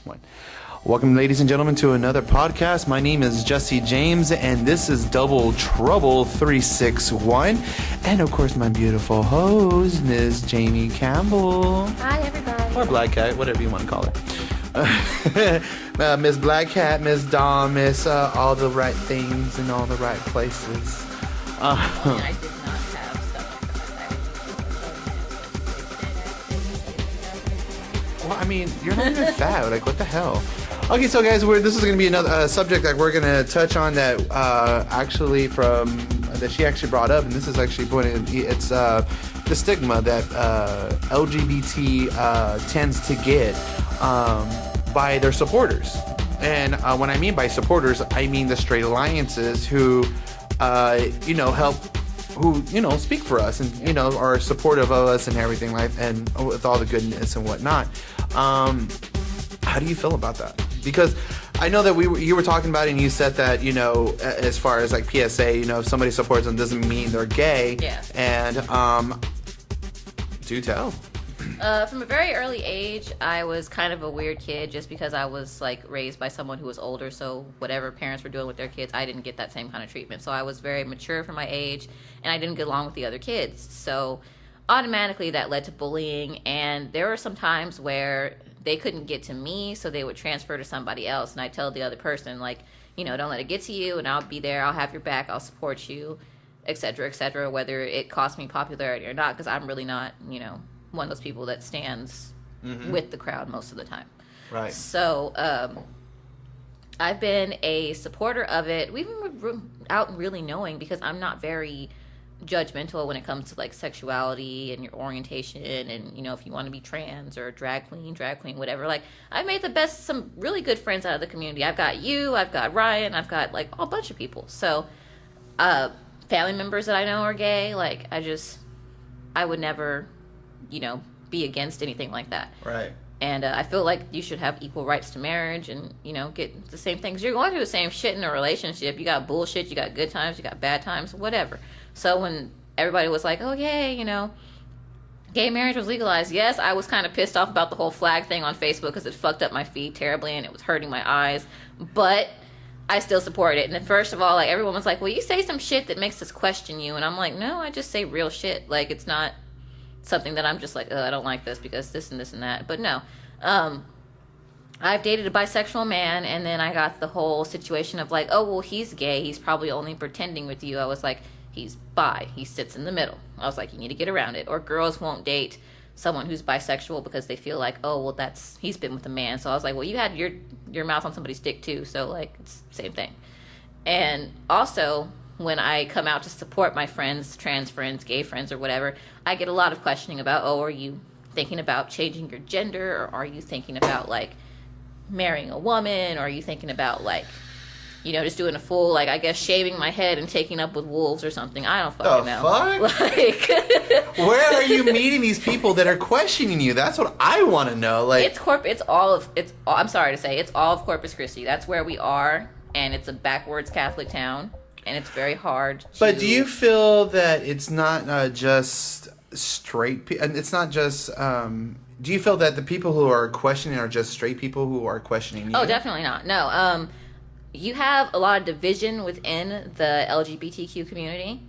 1. Welcome, ladies and gentlemen, to another podcast. My name is Jesse James, and this is Double Trouble 361. And, of course, my beautiful host, Miss Jamie Campbell. Hi, everybody. Or Black Cat, whatever you want to call her. Miss Black Cat, Miss Dawn, Miss all the right things in all the right places. I did not have stuff like that. Well, I mean, you're not even fat. Like, what the hell? Okay, so guys, this is going to be another subject that we're going to touch on that that she actually brought up, and this is actually it's the stigma that LGBT tends to get by their supporters. And when I mean by supporters, I mean the straight alliances who speak for us and are supportive of us and everything and with all the goodness and whatnot. How do you feel about that? Because I know that you were talking about it and you said that, as far as like PSA, if somebody supports them doesn't mean they're gay. Yeah. And do tell. From a very early age, I was kind of a weird kid just because I was like raised by someone who was older. So whatever parents were doing with their kids, I didn't get that same kind of treatment. So I was very mature for my age, and I didn't get along with the other kids. So automatically that led to bullying, and there were some times where they couldn't get to me, so they would transfer to somebody else, and I tell the other person, like, don't let it get to you, and I'll be there, I'll have your back, I'll support you, etc., whether it costs me popularity or not, because I'm really not, one of those people that stands with the crowd most of the time. Right. So I've been a supporter of it, even without really knowing, because I'm not very judgmental when it comes to like sexuality and your orientation and if you want to be trans or drag queen, whatever. Like, I've made some really good friends out of the community. I've got you, I've got Ryan, I've got like a bunch of people. So family members that I know are gay. Like, I would never be against anything like that. Right. And I feel like you should have equal rights to marriage and, get the same things. You're going through the same shit in a relationship. You got bullshit, you got good times, you got bad times, whatever. So when everybody was like, oh, yay, gay marriage was legalized. Yes, I was kind of pissed off about the whole flag thing on Facebook because it fucked up my feed terribly and it was hurting my eyes. But I still support it. And then first of all, like, everyone was like, well, you say some shit that makes us question you. And I'm like, no, I just say real shit. Like, it's not something that I'm just like, I don't like this because this and this and that. But no, I've dated a bisexual man, and then I got the whole situation of like, oh, well, he's gay, he's probably only pretending with you. I was like, he's bi, he sits in the middle. I was like, you need to get around it. Or girls won't date someone who's bisexual because they feel like, oh, well, he's been with a man. So I was like, well, you had your mouth on somebody's dick too, so like, it's the same thing. And also, when I come out to support my friends, trans friends, gay friends, or whatever, I get a lot of questioning about, oh, are you thinking about changing your gender, or are you thinking about like marrying a woman, or are you thinking about like, just doing a full, like, I guess, shaving my head and taking up with wolves or something. I don't fucking know. Fuck? Like, where are you meeting these people that are questioning you? That's what I want to know. Like, I'm sorry to say, it's all of Corpus Christi. That's where we are, and it's a backwards Catholic town, and it's very hard to... But do you feel that it's not just straight people, and it's not just... do you feel that the people who are questioning are just straight people who are questioning you? Oh, definitely not. No, you have a lot of division within the LGBTQ community.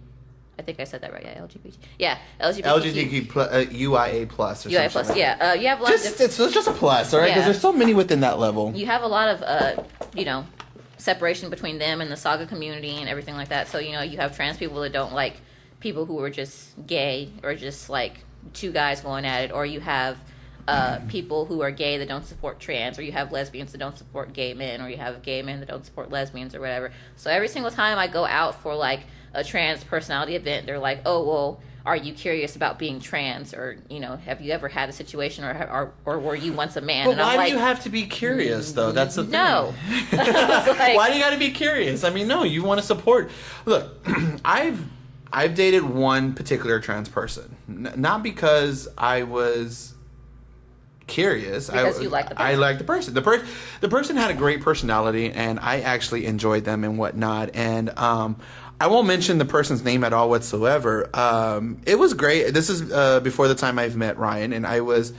I think I said that right. Yeah, LGBT. Yeah, LGBTQ UIA plus or UIA plus. Like yeah, you have a lot. It's just a plus, all right? Because there's so many within that level. You have a lot of separation between them and the saga community and everything like that. So you have trans people that don't like people who are just gay or just like two guys going at it, or you have people who are gay that don't support trans, or you have lesbians that don't support gay men, or you have gay men that don't support lesbians or whatever. So every single time I go out for like a trans personality event, they're like, oh, well, are you curious about being trans, or have you ever had a situation, or were you once a man? But and why I'm like, do you have to be curious though? That's the thing. No. Like, why do you got to be curious? I mean, no, you want to support. Look, I've dated one particular trans person, not because I was curious. Because you like the person. I like the person. The person had a great personality, and I actually enjoyed them and whatnot. And I won't mention the person's name at all whatsoever. It was great. This is before the time I've met Ryan, and I was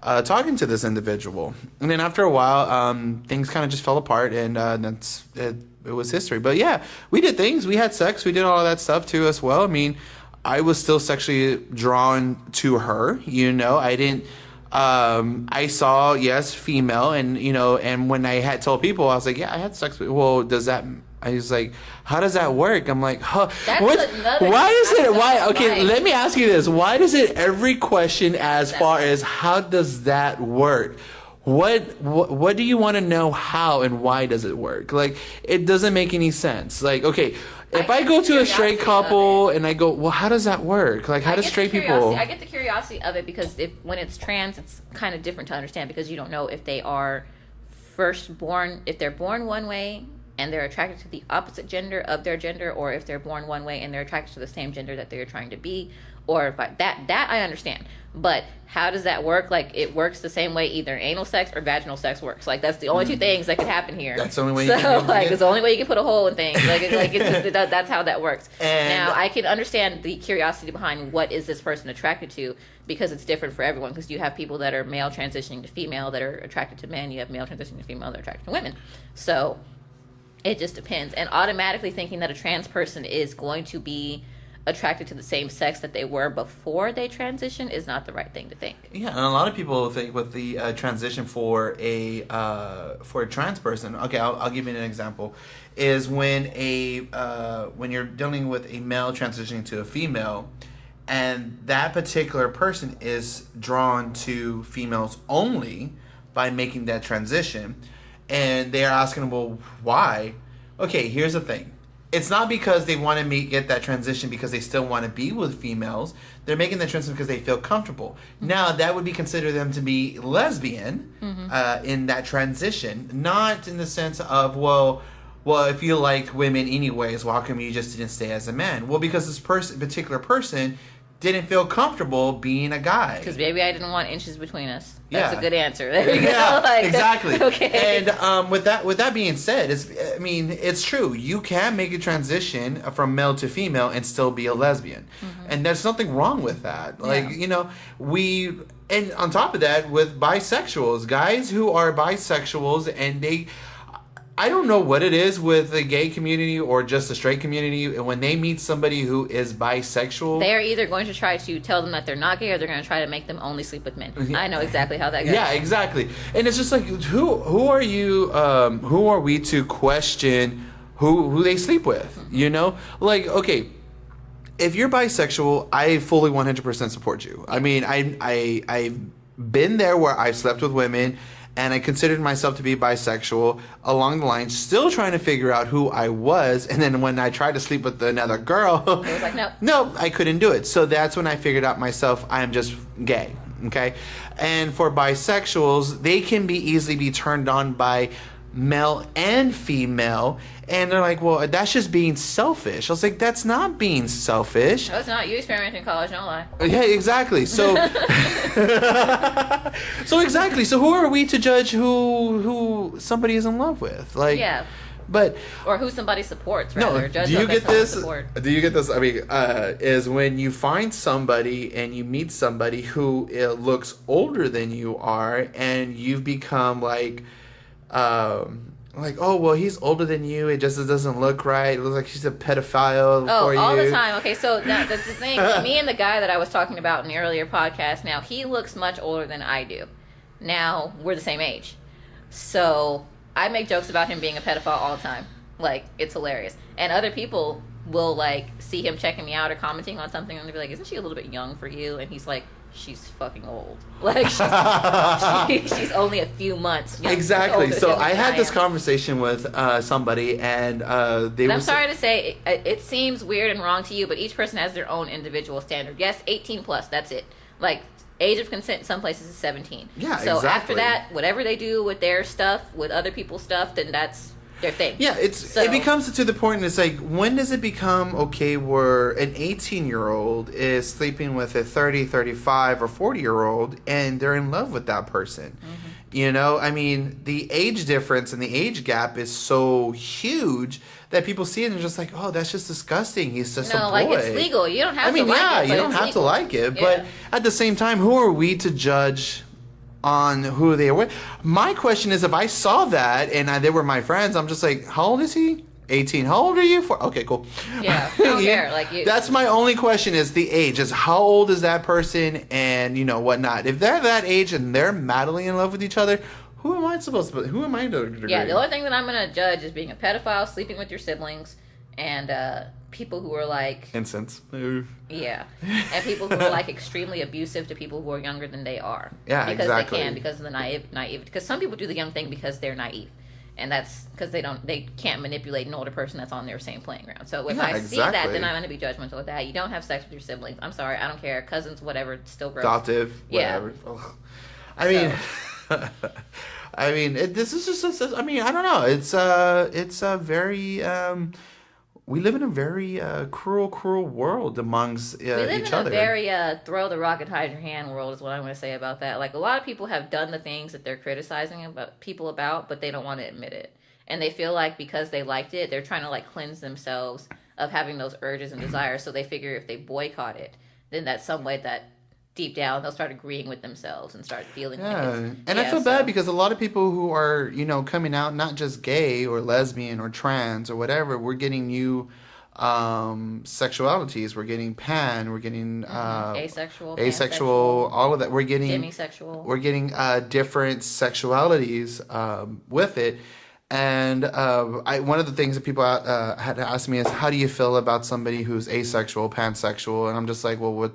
talking to this individual. And then after a while, things kind of just fell apart, and that's it. It was history. But yeah, we did things. We had sex. We did all of that stuff too as well. I mean, I was still sexually drawn to her. I didn't. I saw, yes, female, and and when I had told people, I was like, yeah, I had sex with. Well, does that? I was like, how does that work? I'm like, huh? Why is it? Why? Okay, let me ask you this. Why does it every question as far as how does that work? What do you want to know how and why does it work? Like, it doesn't make any sense. Like, okay, if I go to a straight couple and I go, well, how does that work? Like, how does straight people? I get the curiosity of it because when it's trans, it's kind of different to understand because you don't know if they are if they're born one way and they're attracted to the opposite gender of their gender, or if they're born one way and they're attracted to the same gender that they're trying to be, or if that I understand. But how does that work? Like, it works the same way either anal sex or vaginal sex works. Like, that's the only two things that could happen here. That's the only way you can like, it's the only way you can put a hole in things. That's how that works. And now, I can understand the curiosity behind what is this person attracted to, because it's different for everyone. Because you have people that are male transitioning to female that are attracted to men. You have male transitioning to female that are attracted to women. So, it just depends. And automatically thinking that a trans person is going to be attracted to the same sex that they were before they transition is not the right thing to think. Yeah, and a lot of people think with the transition for a trans person. Okay, I'll give you an example. Is when when you're dealing with a male transitioning to a female, and that particular person is drawn to females only by making that transition, and they're asking, well, why? Okay, here's the thing. It's not because they want to get that transition because they still want to be with females. They're making that transition because they feel comfortable. Mm-hmm. Now, that would be considered them to be lesbian in that transition. Not in the sense of, well, if you like women anyways, well, how come you just didn't stay as a man? Well, because this particular person didn't feel comfortable being a guy. Because maybe I didn't want inches between us. That's a good answer. There you go. Like, exactly. Okay. And with that being said, it's true. You can make a transition from male to female and still be a lesbian, and there's nothing wrong with that. Like and on top of that, with bisexuals, guys who are bisexuals and I don't know what it is with the gay community or just the straight community. And when they meet somebody who is bisexual, they are either going to try to tell them that they're not gay, or they're going to try to make them only sleep with men. I know exactly how that goes. Yeah, exactly. And it's just like, who are you? Who are we to question who they sleep with? Like, okay, if you're bisexual, I fully 100% support you. I mean, I've been there where I've slept with women. And I considered myself to be bisexual along the line, still trying to figure out who I was. And then when I tried to sleep with another girl, it was like, no. No, I couldn't do it. So that's when I figured out myself, I am just gay. Okay. And for bisexuals, they can easily be turned on by male and female, and they're like, well, that's just being selfish. I was like, that's not being selfish. No, it's not. You experimented in college, don't lie. Yeah, exactly. So exactly. So who are we to judge who somebody is in love with? Like, yeah. But or who somebody supports, rather. No, do you get this? Do you get this? I mean, is when you find somebody and you meet somebody who looks older than you are, and you've become like, oh, well, he's older than you. It doesn't look right. It looks like she's a pedophile for you. Oh, all the time. Okay, so that's the thing. Me and the guy that I was talking about in the earlier podcast, now, he looks much older than I do. Now, we're the same age. So, I make jokes about him being a pedophile all the time. Like, it's hilarious. And other people will, like, see him checking me out or commenting on something, and they'll be like, isn't she a little bit young for you? And he's like, she's fucking old. Like, she's only a few months younger. Exactly. So I had this conversation with somebody, and I'm sorry to say, it seems weird and wrong to you, but each person has their own individual standard. Yes, 18 plus, that's it. Like, age of consent in some places is 17. Yeah, so exactly. After that, whatever they do with their stuff, with other people's stuff, then that's their thing. Yeah, it becomes to the point, and it's like, when does it become okay where an 18-year-old is sleeping with a 30, 35, or 40-year-old, and they're in love with that person? Mm-hmm. I mean, the age difference and the age gap is so huge that people see it and just like, oh, that's just disgusting. He's just a boy. Like, it's legal. You don't have to like it. You don't have to like it. But at the same time, who are we to judge on who they were. My question is, if I saw that and they were my friends, I'm just like, how old is he? 18. How old are you? Okay, cool. Yeah, I don't care. Like that's my only question is the age. Is how old is that person and whatnot. If they're that age and they're madly in love with each other, who am I supposed to? Who am I to agree? Yeah, the only thing that I'm gonna judge is being a pedophile, sleeping with your siblings, and people who are like incense. Yeah, and people who are like extremely abusive to people who are younger than they are. Yeah, because exactly. They can, because of the naive. Because some people do the young thing because they're naive, and that's because they can't manipulate an older person that's on their same playing ground. So if I see that, then I'm going to be judgmental of that. You don't have sex with your siblings. I'm sorry, I don't care. Cousins, whatever, still gross. Adoptive, whatever. Yeah. I mean, this is just. I mean, I don't know. It's a very. We live in a very cruel world amongst each other. We live in a very throw the rock and hide your hand world is what I'm going to say about that. Like, a lot of people have done the things that they're criticizing people about, but they don't want to admit it. And they feel like because they liked it, they're trying to, like, cleanse themselves of having those urges and desires. So they figure if they boycott it, then that's some way that deep down they'll start agreeing with themselves and start feeling like it's... And I feel bad because a lot of people who are, coming out, not just gay or lesbian or trans or whatever, we're getting new sexualities. We're getting pan, we're getting asexual, pansexual, all of that. We're getting demisexual. We're getting different sexualities with it. And one of the things that people had asked me is, how do you feel about somebody who's asexual, pansexual? And I'm just like, well,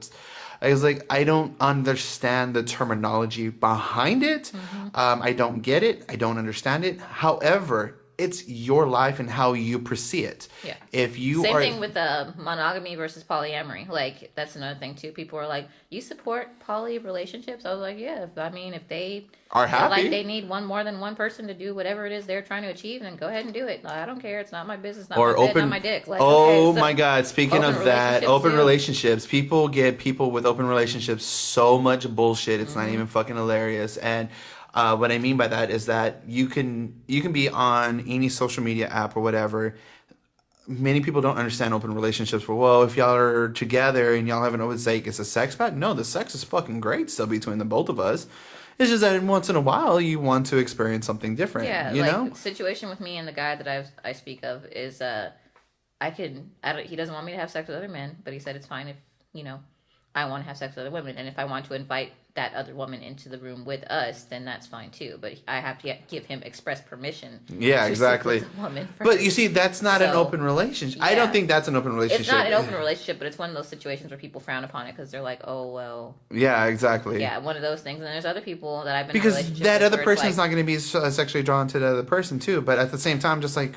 I was like, I don't understand the terminology behind it. I don't get it. I don't understand it. However, it's your life and how you perceive it. Yeah. If you Same thing with monogamy versus polyamory. Like, that's another thing too. People are like, you support poly relationships? I was like, yeah. If they are happy, like they need more than one person to do whatever it is they're trying to achieve, then go ahead and do it. I don't care. It's not my business. Not my bed, not my dick. Like, my God. Speaking of that, open relationships. People give people with open relationships so much bullshit. It's not even fucking hilarious. And what I mean by that is that you can be on any social media app or whatever. Many people don't understand open relationships. Well, if y'all are together and y'all have an open sake, it's a sex pact. No, the sex is fucking great still between the both of us. It's just that once in a while you want to experience something different. Yeah, you know? The situation with me and the guy that I speak of is he doesn't want me to have sex with other men, but he said it's fine if I want to have sex with other women, and if I want to invite that other woman into the room with us, then that's fine too. But I have to give him express permission. Yeah, exactly. But you see, that's not an open relationship. Yeah. I don't think that's an open relationship. It's not an open relationship, but it's one of those situations where people frown upon it because they're like, oh well. Yeah, exactly. Yeah, one of those things. And there's other people that I've been because in a relationship that with other person's not going to be sexually drawn to the other person too. But at the same time, just like,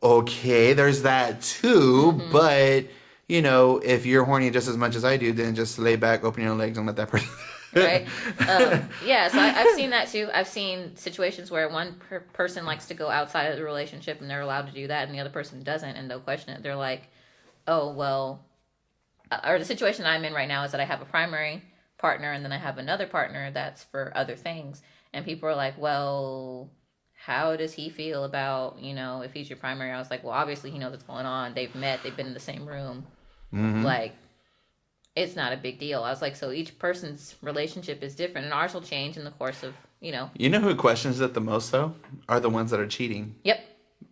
okay, there's that too, but. If you're horny just as much as I do, then just lay back, open your legs, and let that person. Right? Yeah, so I've seen that too. I've seen situations where one person likes to go outside of the relationship and they're allowed to do that, and the other person doesn't, and they'll question it. They're like, oh, well. Or the situation I'm in right now is that I have a primary partner, and then I have another partner that's for other things. And people are like, well. How does he feel about, if he's your primary? I was like, well, obviously he knows what's going on. They've met. They've been in the same room. Like, it's not a big deal. I was like, so each person's relationship is different, and ours will change in the course of, You know who questions it the most, though? Are the ones that are cheating. Yep.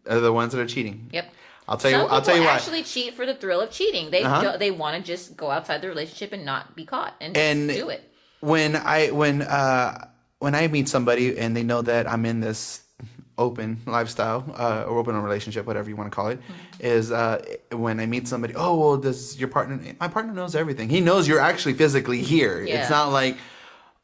Are the ones that are cheating. Yep. I'll tell you why. Some people actually cheat for the thrill of cheating. They want to just go outside the relationship and not be caught and do it. When I meet somebody and they know that I'm in this open lifestyle or open relationship, whatever you want to call it, is when I meet somebody, oh, well, does your partner, my partner knows everything. He knows you're actually physically here. Yeah. It's not like,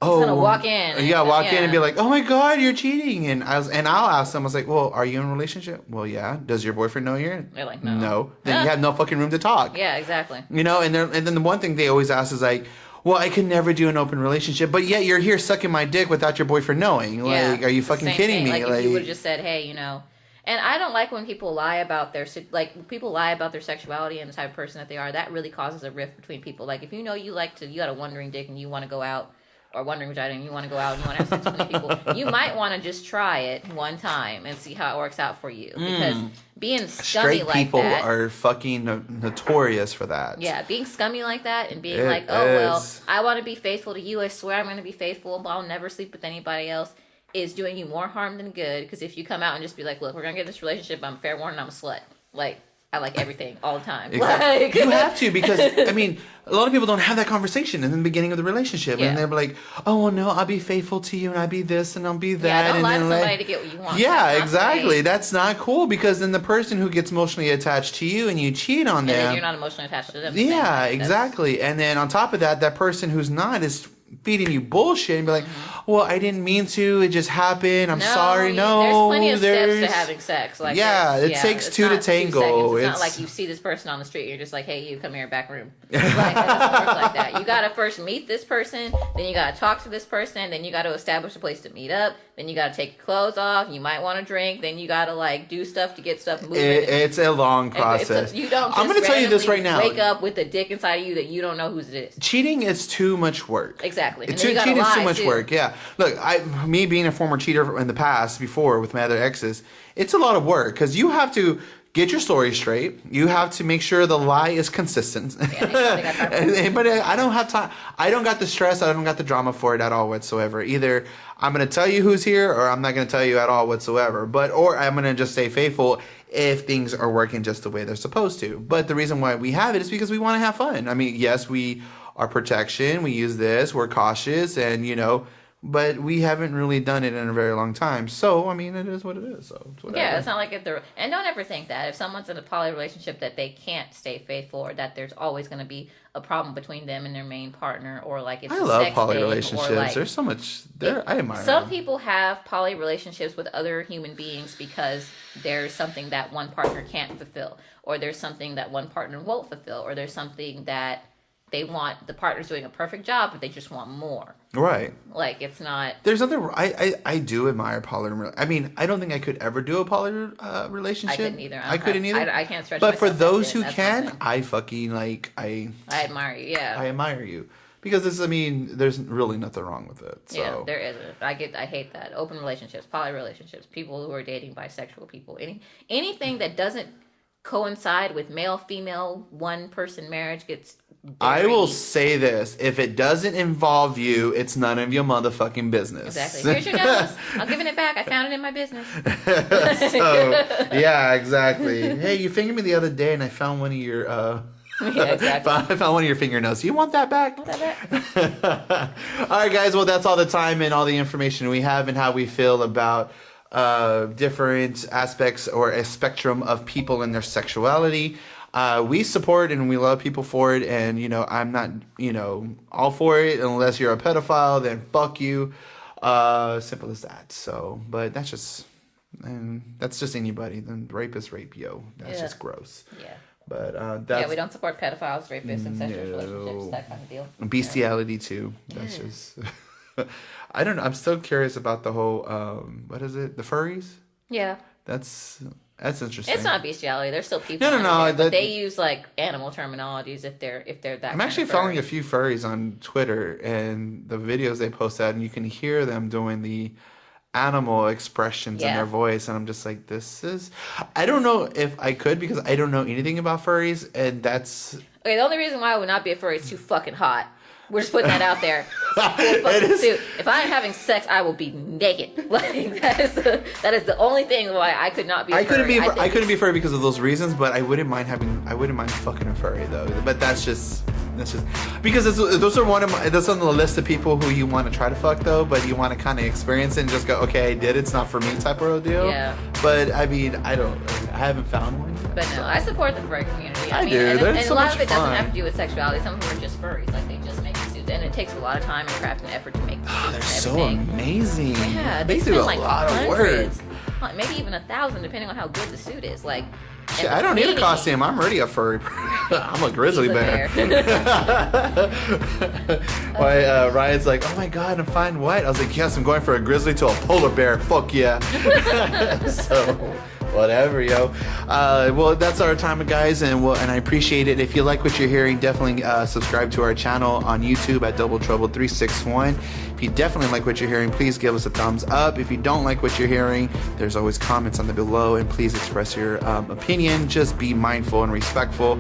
oh, he's gonna walk in. Yeah, walk in and be like, oh my God, you're cheating. And I'll ask them, I was like, well, are you in a relationship? Well, yeah. Does your boyfriend know you're in? They're like, no. No. Then you have no fucking room to talk. Yeah, exactly. And then the one thing they always ask is like, well, I could never do an open relationship, but yet you're here sucking my dick without your boyfriend knowing. Like, are you fucking kidding me? Like, if you would have just said, hey, And I don't like when people lie about their sexuality and the type of person that they are. That really causes a rift between people. Like, if you got a wandering dick and you want to go out or wondering vagina and you want to go out and you want to have sex with many people, you might want to just try it one time and see how it works out for you. Because being scummy Straight like people that are fucking notorious for that. Yeah, being scummy like that and being It like, oh, well, is. I want to be faithful to you. I swear I'm going to be faithful, but I'll never sleep with anybody else, is doing you more harm than good. Because if you come out and just be like, look, we're going to get in this relationship, I'm fair warning, I'm a slut. Like, I like everything all the time. Exactly. Like, You have to, because I mean, a lot of people don't have that conversation in the beginning of the relationship, Yeah. and they're like, "Oh well, no, I'll be faithful to you, and I'll be this, and I'll be that." yeah, don't and lie to then, somebody like, to get what you want. yeah, That's not exactly. great. That's not cool, because then the person who gets emotionally attached to you and you cheat on And then them, you're not emotionally attached to them. the same yeah, way. exactly. And then on top of that, that person who's not is feeding you bullshit and be like, well, I didn't mean to. It just happened. I'm sorry. No, there's plenty of steps to having sex. Like, yeah, it takes it's two to not tango. 2 seconds. It's It's not like you see this person on the street and you're just like, hey, you come here, back room. Like, it doesn't work like that. You gotta first meet this person, then you gotta talk to this person, then you gotta establish a place to meet up, then you gotta take your clothes off, you might want to drink, then you gotta like do stuff to get stuff moving. It's a long And process. you don't. I'm going to tell you this right now. Wake up with a dick inside of you that you don't know whose it is. Cheating is too much work. Exactly. And then Cheating you gotta is too lie, much too. work. Yeah. Look, me being a former cheater in the past, before with my other exes, it's a lot of work because you have to get your story straight. You have to make sure the lie is consistent. But I don't have time. I don't got the stress. I don't got the drama for it at all whatsoever. Either I'm going to tell you who's here, or I'm not going to tell you at all whatsoever. Or I'm going to just stay faithful if things are working just the way they're supposed to. But the reason why we have it is because we want to have fun. I mean, yes, we are protection. We use this. We're cautious, and but we haven't really done it in a very long time. So, I mean, it is what it is. So, it's whatever. Yeah, it's not like if they're... And don't ever think that if someone's in a poly relationship that they can't stay faithful, or that there's always going to be a problem between them and their main partner, or like it's I a love sex poly thing, relationships. or like, There's so much there. I admire some them. people have poly relationships with other human beings because there's something that one partner can't fulfill, or there's something that one partner won't fulfill, or there's something that they want the partner's doing a perfect job, but they just want more. Right. Like, it's not... There's other... I do admire poly... I mean, I don't think I could ever do a poly relationship. I couldn't either. I couldn't either. I can't stretch But for myself those that who thin. That's can, my thing. I fucking, like... I admire you, yeah. I admire you. Because this, I mean, there's really nothing wrong with it. So. Yeah, there isn't. I hate that. Open relationships, poly relationships, people who are dating bisexual people, anything that doesn't coincide with male, female, one person marriage gets... I will say this: if it doesn't involve you, it's none of your motherfucking business. Exactly. Here's your nose. I'm giving it back. I found it in my business. So, yeah, exactly. Hey, you fingered me the other day, and I found one of your. Yeah, exactly. I found one of your fingernails. You want that back? Want that back? All right, guys. Well, that's all the time and all the information we have and how we feel about different aspects or a spectrum of people and their sexuality. We support and we love people for it, and I'm not all for it unless you're a pedophile. Then fuck you. Simple as that. So, but that's just anybody. Then rape is rape, yo. That's just gross. Yeah. But that's we don't support pedophiles, rapists, incestuous relationships, that kind of deal. bestiality too. That's just. I don't know. I'm still curious about the whole. What is it? The furries. Yeah. That's interesting. It's not bestiality. They're still people. No. But they use like animal terminologies if they're that. I'm actually following a few furries on Twitter, and the videos they post out, and you can hear them doing the animal expressions in their voice, and I'm just like, this is... I don't know if I could, because I don't know anything about furries, and that's... Okay, the only reason why I would not be a furry is too fucking hot. We're just putting that out there. It's a cool fucking suit. If I'm having sex, I will be naked. Like that is the only thing why I could not be. I couldn't be furry because of those reasons, but I wouldn't mind fucking a furry though. But that's just because those are that's on the list of people who you want to try to fuck though, but you want to kind of experience it and just go, okay, I did it. It's not for me type of deal. Yeah. But I mean, I haven't found one yet. But no, I support the furry community. I mean, do. And That's a lot so of it much doesn't fun. have to do with sexuality. Some of them are just furries. Like they just make suits, and it takes a lot of time and craft and effort to make the suits. They're and so everything. amazing. Yeah, they do spend a like lot of work. hundreds, maybe even 1,000, depending on how good the suit is. Like, Shit, I don't need a costume. I'm already a furry. I'm a grizzly bear. Why, Ryan's like, oh my god, I'm fine what? I was like, yes, I'm going for a grizzly to a polar bear. Fuck yeah. So, whatever, yo. Well, that's our time, guys, and I appreciate it. If you like what you're hearing, definitely subscribe to our channel on YouTube at Double Trouble 361. If you definitely like what you're hearing, please give us a thumbs up. If you don't like what you're hearing, there's always comments on the below, and please express your opinion. Just be mindful and respectful.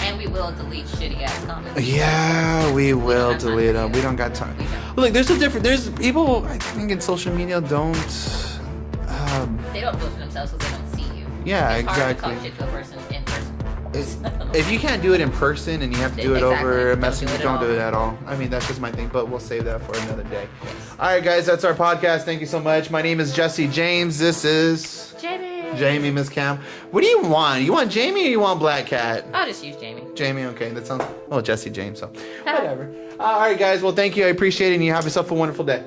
And we will delete shitty ass comments. Yeah, we will delete them. We don't got time. Look, there's people, I think, in social media don't. They don't filter themselves because they don't see you. Yeah, it's exactly. Hard to talk shit to a person in person. If you can't do it in person and you have to do it over Messenger, don't do it at all. I mean, that's just my thing, but we'll save that for another day. Yes. All right, guys, that's our podcast. Thank you so much. My name is Jesse James. This is Jamie, Miss Cam. What do you want? You want Jamie or you want Black Cat? I'll just use Jamie. Jamie, okay. That sounds, well, Jesse James, so whatever. All right, guys. Well, thank you. I appreciate it, and you have yourself a wonderful day.